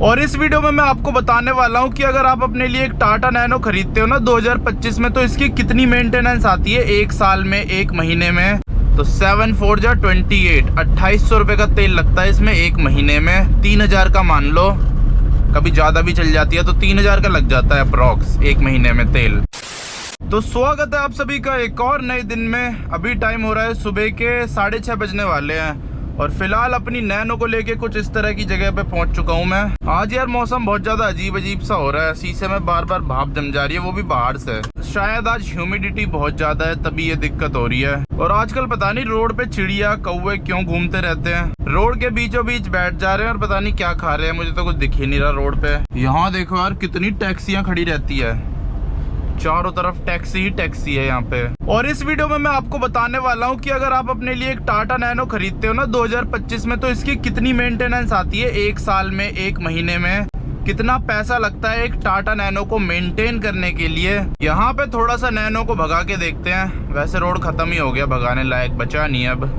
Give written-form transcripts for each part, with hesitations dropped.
और इस वीडियो में मैं आपको बताने वाला हूं कि अगर आप अपने लिए एक टाटा नैनो खरीदते हो ना 2025 में, तो इसकी कितनी मेंटेनेंस आती है एक साल में, एक महीने में। तो 7 4 जा 28, 2800 रुपये का तेल लगता है इसमें एक महीने में। 3000 का मान लो, कभी ज़्यादा भी चल जाती है तो 3000 का लग जाता है अप्रॉक्स एक महीने में तेल। तो स्वागत है आप सभी का एक और नए दिन में। अभी टाइम हो रहा है सुबह के 6:30 बजने वाले हैं और फिलहाल अपनी नैनो को लेके कुछ इस तरह की जगह पे पहुंच चुका हूं मैं। आज यार मौसम बहुत ज्यादा अजीब सा हो रहा है, शीशे में बार बार भाप जम जा रही है, वो भी बाहर से। शायद आज ह्यूमिडिटी बहुत ज्यादा है तभी ये दिक्कत हो रही है। और आजकल पता नहीं रोड पे चिड़िया कौवे क्यों घूमते रहते हैं, रोड के बीचों बीच बैठ जा रहे हैं और पता नहीं क्या खा रहे हैं, मुझे तो कुछ दिख ही नहीं रहा रोड पे। यहाँ देखो यार कितनी टैक्सियां खड़ी रहती है, चारों तरफ टैक्सी ही टैक्सी है यहाँ पे। और इस वीडियो में मैं आपको बताने वाला हूँ कि अगर आप अपने लिए एक टाटा नैनो खरीदते हो ना 2025 में, तो इसकी कितनी मेंटेनेंस आती है एक साल में, एक महीने में। कितना पैसा लगता है एक टाटा नैनो को मेंटेन करने के लिए। यहाँ पे थोड़ा सा नैनो को भगा के देखते हैं। वैसे रोड खत्म ही हो गया, भगाने लायक बचा नहीं अब।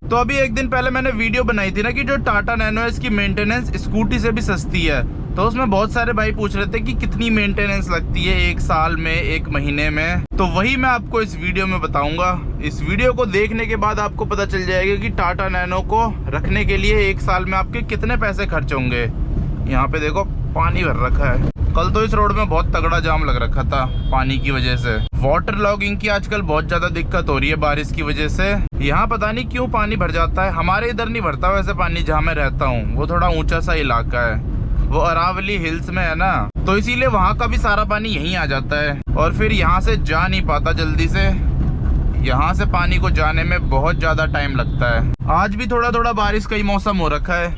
तो अभी एक दिन पहले मैंने वीडियो बनाई थी ना कि जो टाटा नैनो है इसकी मेंटेनेंस स्कूटी से भी सस्ती है। तो उसमें बहुत सारे भाई पूछ रहे थे कि कितनी मेंटेनेंस लगती है एक साल में, एक महीने में। तो वही मैं आपको इस वीडियो में बताऊंगा। इस वीडियो को देखने के बाद आपको पता चल जाएगा कि टाटा नैनो को रखने के लिए एक साल में आपके कितने पैसे खर्च होंगे। यहाँ पे देखो पानी भर रखा है। कल तो इस रोड में बहुत तगड़ा जाम लग रखा था पानी की वजह से। वाटर लॉगिंग की आजकल बहुत ज्यादा दिक्कत हो रही है बारिश की वजह से। यहाँ पता नहीं क्यों पानी भर जाता है। हमारे इधर नहीं भरता वैसे पानी, जहाँ मैं रहता हूँ वो थोड़ा ऊंचा सा इलाका है, वो अरावली हिल्स में है ना, तो इसीलिए वहाँ का भी सारा पानी यहीं आ जाता है और फिर यहाँ से जा नहीं पाता जल्दी से। यहाँ से पानी को जाने में बहुत ज्यादा टाइम लगता है। आज भी थोड़ा थोड़ा बारिश का ही मौसम हो रखा है,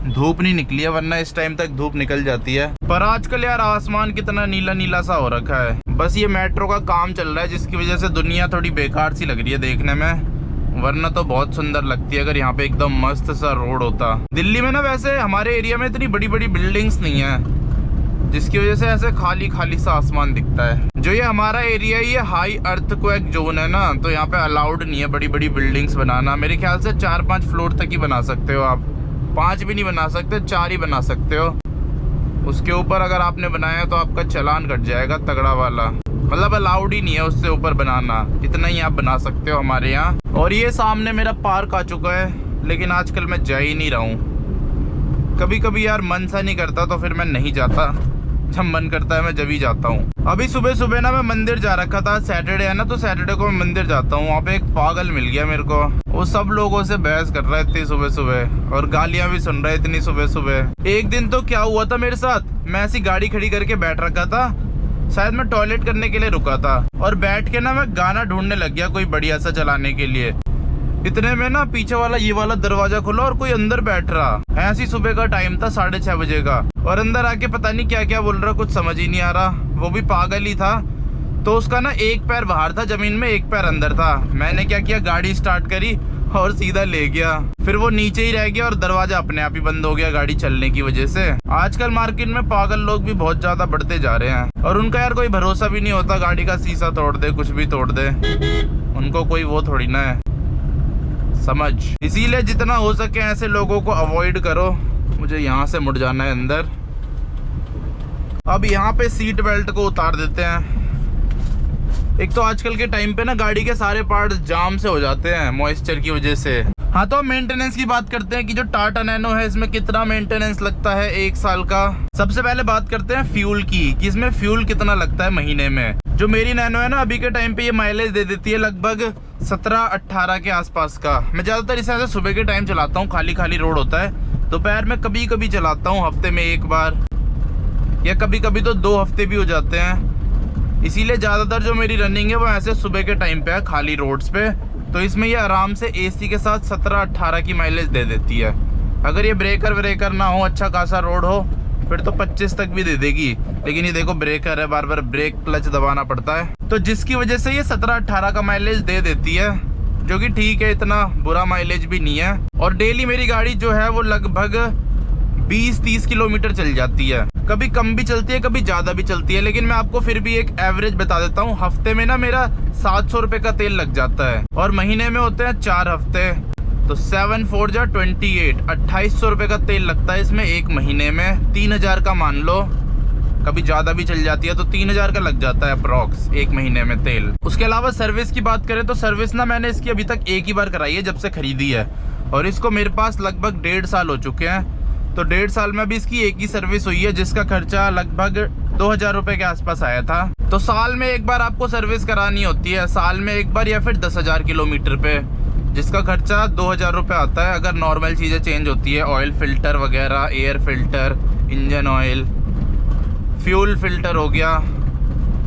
धूप नहीं निकली है, वरना इस टाइम तक धूप निकल जाती है। पर आजकल यार आसमान कितना नीला नीला सा हो रखा है। बस ये मेट्रो का काम चल रहा है जिसकी वजह से दुनिया थोड़ी बेकार सी लग रही है देखने में, वरना तो बहुत सुंदर लगती है अगर यहाँ पे एकदम मस्त सा रोड होता। दिल्ली में ना वैसे हमारे एरिया में इतनी बड़ी बड़ी बिल्डिंग्स नहीं है, जिसकी वजह से ऐसे खाली खाली सा आसमान दिखता है। जो ये हमारा एरिया ये हाई अर्थक्वेक जोन है ना, तो यहाँ पे अलाउड नहीं है बड़ी बड़ी बिल्डिंग्स बनाना। मेरे ख्याल से 4-5 फ्लोर तक ही बना सकते हो आप, 5 भी नहीं बना सकते, 4 ही बना सकते हो। उसके ऊपर अगर आपने बनाया तो आपका चालान कट जाएगा तगड़ा वाला, मतलब अलाउड ही नहीं है उससे ऊपर बनाना। इतना ही आप बना सकते हो हमारे यहाँ। और ये सामने मेरा पार्क आ चुका है, लेकिन आजकल मैं जा ही नहीं रहा हूँ। कभी कभी यार मन सा नहीं करता तो फिर मैं नहीं जाता, जब मन करता है मैं जब ही जाता हूँ। अभी सुबह सुबह ना मैं मंदिर जा रखा था, सैटरडे है ना, तो सैटरडे को मैं मंदिर जाता हूँ। वहाँ पे एक पागल मिल गया मेरे को, वो सब लोगों से बहस कर रहा है इतनी सुबह सुबह और गालियां भी सुन रहा है इतनी सुबह सुबह। एक दिन तो क्या हुआ था मेरे साथ, मैं ऐसी गाड़ी खड़ी करके बैठ रखा था, शायद मैं टॉयलेट करने के लिए रुका था, और बैठ के ना मैं गाना ढूंढने लग गया कोई बढ़िया सा चलाने के लिए। इतने में ना पीछे वाला ये वाला दरवाजा खुला और कोई अंदर बैठ रहा। ऐसी सुबह का टाइम था 6:30 बजे का, और अंदर आके पता नहीं क्या क्या बोल रहा, कुछ समझ ही नहीं आ रहा। वो भी पागल ही था। तो उसका ना एक पैर बाहर था जमीन में, एक पैर अंदर था। मैंने क्या किया, गाड़ी स्टार्ट करी और सीधा ले गया। फिर वो नीचे ही रह गया और दरवाजा अपने आप ही बंद हो गया गाड़ी चलने की वजह से। आजकल मार्केट में पागल लोग भी बहुत ज्यादा बढ़ते जा रहे हैं, और उनका यार कोई भरोसा भी नहीं होता, गाड़ी का शीशा तोड़ दे, कुछ भी तोड़ दे, उनको कोई वो थोड़ी ना है समझ। इसीलिए जितना हो सके ऐसे लोगों को अवॉइड करो। मुझे यहाँ से मुड़ जाना है अंदर। अब यहाँ पे सीट बेल्ट को उतार देते हैं। एक तो आजकल के टाइम पे ना गाड़ी के सारे पार्ट जाम से हो जाते हैं मॉइस्चर की वजह से। हाँ, तो मेंटेनेंस की बात करते हैं कि जो टाटा नैनो है इसमें कितना मेंटेनेंस लगता है एक साल का। सबसे पहले बात करते हैं फ्यूल की, कि इसमें फ्यूल कितना लगता है महीने में। जो मेरी नैनो है ना अभी के टाइम पे ये माइलेज दे देती है लगभग 17-18 के आसपास का। मैं ज्यादातर इसे ऐसे सुबह के टाइम चलाता हूँ, खाली खाली रोड होता है। दोपहर में कभी कभी चलाता हूँ, हफ्ते में एक बार, या कभी कभी तो 2 हफ्ते भी हो जाते हैं। इसीलिए ज्यादातर जो मेरी रनिंग है वो ऐसे सुबह के टाइम पे है खाली रोड्स पे। तो इसमें ये आराम से एसी के साथ 17-18 की माइलेज दे देती है। अगर ये ब्रेकर ना हो, अच्छा खासा रोड हो, फिर तो 25 तक भी दे देगी। लेकिन ये देखो ब्रेकर है, बार बार ब्रेक क्लच दबाना पड़ता है, तो जिसकी वजह से ये 17-18 का माइलेज दे देती है, जो कि ठीक है, इतना बुरा माइलेज भी नहीं है। और डेली मेरी गाड़ी जो है वो लगभग 20-30 किलोमीटर चल जाती है। कभी कम भी चलती है, कभी ज़्यादा भी चलती है, लेकिन मैं आपको फिर भी एक एवरेज बता देता हूँ। हफ्ते में ना मेरा 700 रुपये का तेल लग जाता है और महीने में होते हैं 4 हफ्ते, तो 7 4 जा 28, 2800 रुपये का तेल लगता है इसमें एक महीने में। 3000 का मान लो, कभी ज़्यादा भी चल जाती है तो 3000 का लग जाता है अप्रॉक्स एक महीने में तेल। उसके अलावा सर्विस की बात करें तो सर्विस ना मैंने इसकी अभी तक एक ही बार कराई है जब से खरीदी है, और इसको मेरे पास लगभग 1.5 साल हो चुके हैं। तो 1.5 साल में अभी इसकी एक ही सर्विस हुई है, जिसका खर्चा लगभग 2000 रुपये के आसपास आया था। तो साल में एक बार आपको सर्विस करानी होती है, साल में एक बार या फिर 10,000 किलोमीटर पे, जिसका खर्चा 2000 रुपये आता है। अगर नॉर्मल चीज़ें चेंज होती है, ऑयल फिल्टर वगैरह, air filter, engine oil, fuel filter हो गया,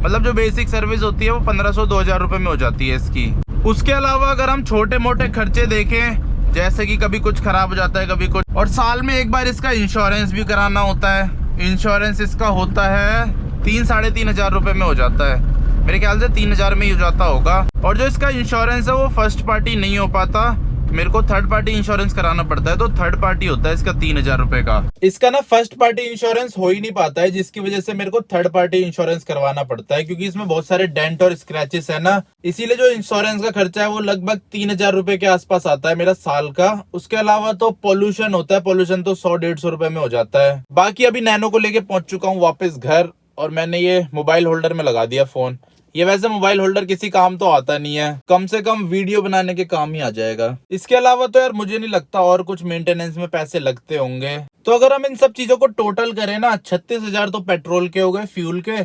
मतलब जो बेसिक सर्विस होती है वो 1500-2000 रुपये में हो जाती है इसकी। उसके अलावा अगर हम छोटे मोटे खर्चे देखें, जैसे कि कभी कुछ खराब हो जाता है, कभी कुछ, और साल में एक बार इसका इंश्योरेंस भी कराना होता है। इंश्योरेंस इसका होता है 3-3,500 रुपये में हो जाता है, मेरे ख्याल से 3000 में ही हो जाता होगा। और जो इसका इंश्योरेंस है वो फर्स्ट पार्टी नहीं हो पाता, मेरे को थर्ड पार्टी इंश्योरेंस कराना पड़ता है, तो थर्ड पार्टी होता है इसका 3000 रुपये का। इसका ना फर्स्ट पार्टी इंश्योरेंस हो ही नहीं पाता है, जिसकी वजह से मेरे को थर्ड पार्टी इंश्योरेंस करवाना पड़ता है, क्योंकि इसमें बहुत सारे डेंट और स्क्रैचेस है ना, इसीलिए जो इंश्योरेंस का खर्चा है वो लगभग 3000 रुपये के आसपास आता है मेरा साल का। उसके अलावा तो पोल्यूशन होता है, पोल्यूशन तो 100-150 रुपये में हो जाता है। बाकी अभी नैनो को लेके पहुंच चुका हूँ वापस घर, और मैंने ये मोबाइल होल्डर में लगा दिया फोन। ये वैसे मोबाइल होल्डर किसी काम तो आता नहीं है, कम से कम वीडियो बनाने के काम ही आ जाएगा। इसके अलावा तो यार मुझे नहीं लगता और कुछ मेंटेनेंस में पैसे लगते होंगे। तो अगर हम इन सब चीजों को टोटल करें ना, 36,000 तो पेट्रोल के हो गए, फ्यूल के,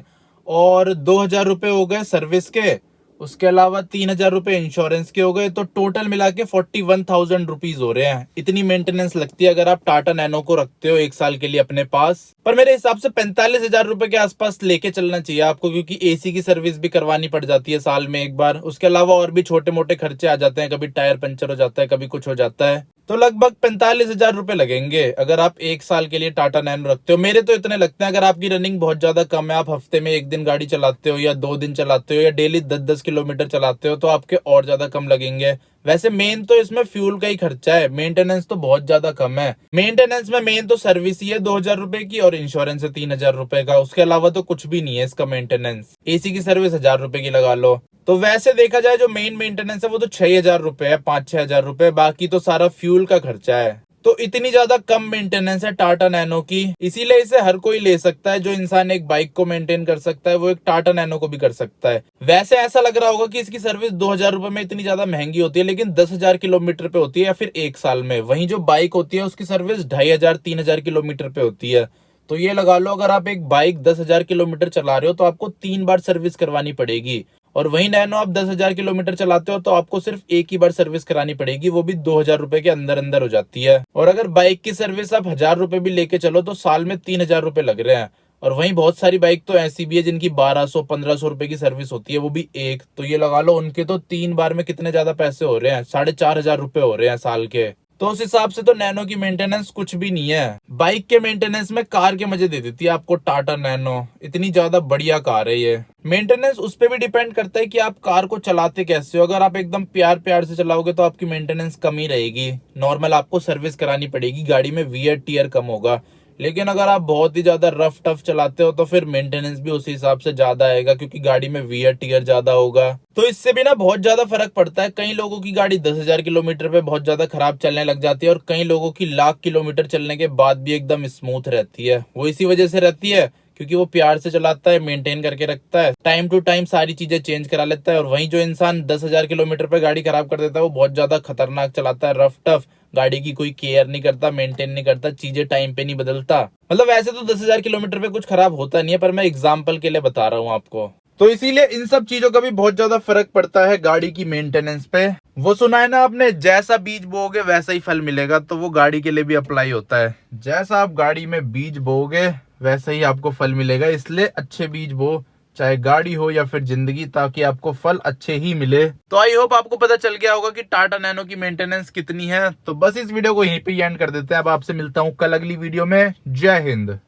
और 2000 रुपये हो गए सर्विस के, उसके अलावा 3000 रुपये इंश्योरेंस के हो गए, तो टोटल मिला के 41,000 रुपीज हो रहे हैं। इतनी मेंटेनेंस लगती है अगर आप टाटा नैनो को रखते हो एक साल के लिए अपने पास। पर मेरे हिसाब से 45,000 रुपये के आसपास लेके चलना चाहिए आपको, क्योंकि एसी की सर्विस भी करवानी पड़ जाती है साल में एक बार। उसके अलावा और भी छोटे मोटे खर्चे आ जाते हैं, कभी टायर पंचर हो जाता है, कभी कुछ हो जाता है, तो लगभग 45,000 रुपये लगेंगे अगर आप एक साल के लिए टाटा नैनो रखते हो। मेरे तो इतने लगते हैं। अगर आपकी रनिंग बहुत ज्यादा कम है, आप हफ्ते में 1 दिन गाड़ी चलाते हो या 2 दिन चलाते हो या डेली 10-10 किलोमीटर चलाते हो, तो आपके और ज्यादा कम लगेंगे। वैसे मेन तो इसमें फ्यूल का ही खर्चा है, मेंटेनेंस तो बहुत ज्यादा कम है। मेंटेनेंस में मेन तो सर्विस ही है 2000 रुपए की, और इंश्योरेंस है 3000 रुपए का। उसके अलावा तो कुछ भी नहीं है इसका मेंटेनेंस। एसी की सर्विस 1000 रुपए की लगा लो। तो वैसे देखा जाए जो मेन मेंटेनेंस है वो तो 6000 रुपए है, 5-6 हजार रुपए, बाकी तो सारा फ्यूल का खर्चा है। तो इतनी ज्यादा कम मेंटेनेंस है टाटा नैनो की, इसीलिए इसे हर कोई ले सकता है। जो इंसान एक बाइक को मेंटेन कर सकता है वो एक टाटा नैनो को भी कर सकता है। वैसे ऐसा लग रहा होगा कि इसकी सर्विस 2000 रुपए में इतनी ज्यादा महंगी होती है, लेकिन 10,000 किलोमीटर पे होती है या फिर एक साल में। वहीं जो बाइक होती है उसकी सर्विस 2500-3000 किलोमीटर पे होती है। तो ये लगा लो अगर आप एक बाइक 10,000 किलोमीटर चला रहे हो तो आपको 3 बार सर्विस करवानी पड़ेगी, और वही नैनो आप 10,000 किलोमीटर चलाते हो तो आपको सिर्फ एक ही बार सर्विस करानी पड़ेगी, वो भी 2000 रुपए के अंदर अंदर हो जाती है। और अगर बाइक की सर्विस आप 1000 रुपए भी लेके चलो तो साल में 3000 रुपए लग रहे हैं। और वहीं बहुत सारी बाइक तो ऐसी भी है जिनकी 1200-1500 रुपए की सर्विस होती है, वो भी एक। तो ये लगा लो उनके तो 3 बार में कितने ज्यादा पैसे हो रहे हैं, 4500 रुपए हो रहे हैं साल के। तो उस हिसाब से तो नैनो की मेंटेनेंस कुछ भी नहीं है। बाइक के मेंटेनेंस में कार के मजे दे देती है आपको टाटा नैनो, इतनी ज्यादा बढ़िया कार है ये। मेंटेनेंस उस पर भी डिपेंड करता है कि आप कार को चलाते कैसे हो। अगर आप एकदम प्यार प्यार से चलाओगे तो आपकी मेंटेनेंस कम ही रहेगी, नॉर्मल आपको सर्विस करानी पड़ेगी, गाड़ी में वियर टियर कम होगा। लेकिन अगर आप बहुत ही ज्यादा रफ टफ चलाते हो तो फिर मेंटेनेंस भी उसी हिसाब से ज्यादा आएगा, क्योंकि गाड़ी में वियर टियर ज्यादा होगा। तो इससे भी ना बहुत ज्यादा फर्क पड़ता है। कई लोगों की गाड़ी 10,000 किलोमीटर पे बहुत ज्यादा खराब चलने लग जाती है, और कई लोगों की लाख किलोमीटर चलने के बाद भी एकदम स्मूथ रहती है। वो इसी वजह से रहती है क्योंकि वो प्यार से चलाता है, मेंटेन करके रखता है, टाइम टू टाइम सारी चीजें चेंज करा लेता है। और वहीं जो इंसान 10,000 किलोमीटर पे गाड़ी खराब कर देता है वो बहुत ज्यादा खतरनाक चलाता है, रफ टफ, गाड़ी की कोई केयर नहीं करता, मेंटेन नहीं करता, चीजें टाइम पे नहीं बदलता। मतलब वैसे तो 10,000 किलोमीटर पे कुछ खराब होता नहीं है, पर मैं एग्जाम्पल के लिए बता रहा हूँ आपको। तो इसीलिए इन सब चीजों का भी बहुत ज्यादा फर्क पड़ता है गाड़ी की मेंटेनेंस पे। वो सुना है ना आपने, जैसा बीज बोओगे वैसा ही फल मिलेगा, तो वो गाड़ी के लिए भी अप्लाई होता है। जैसा आप गाड़ी में बीज बोओगे वैसा ही आपको फल मिलेगा। इसलिए अच्छे बीज बो, चाहे गाड़ी हो या फिर जिंदगी, ताकि आपको फल अच्छे ही मिले। तो आई होप आपको पता चल गया होगा कि टाटा नैनो की मेंटेनेंस कितनी है। तो बस इस वीडियो को यहीं पे एंड कर देते हैं। अब आपसे मिलता हूँ कल अगली वीडियो में। जय हिंद।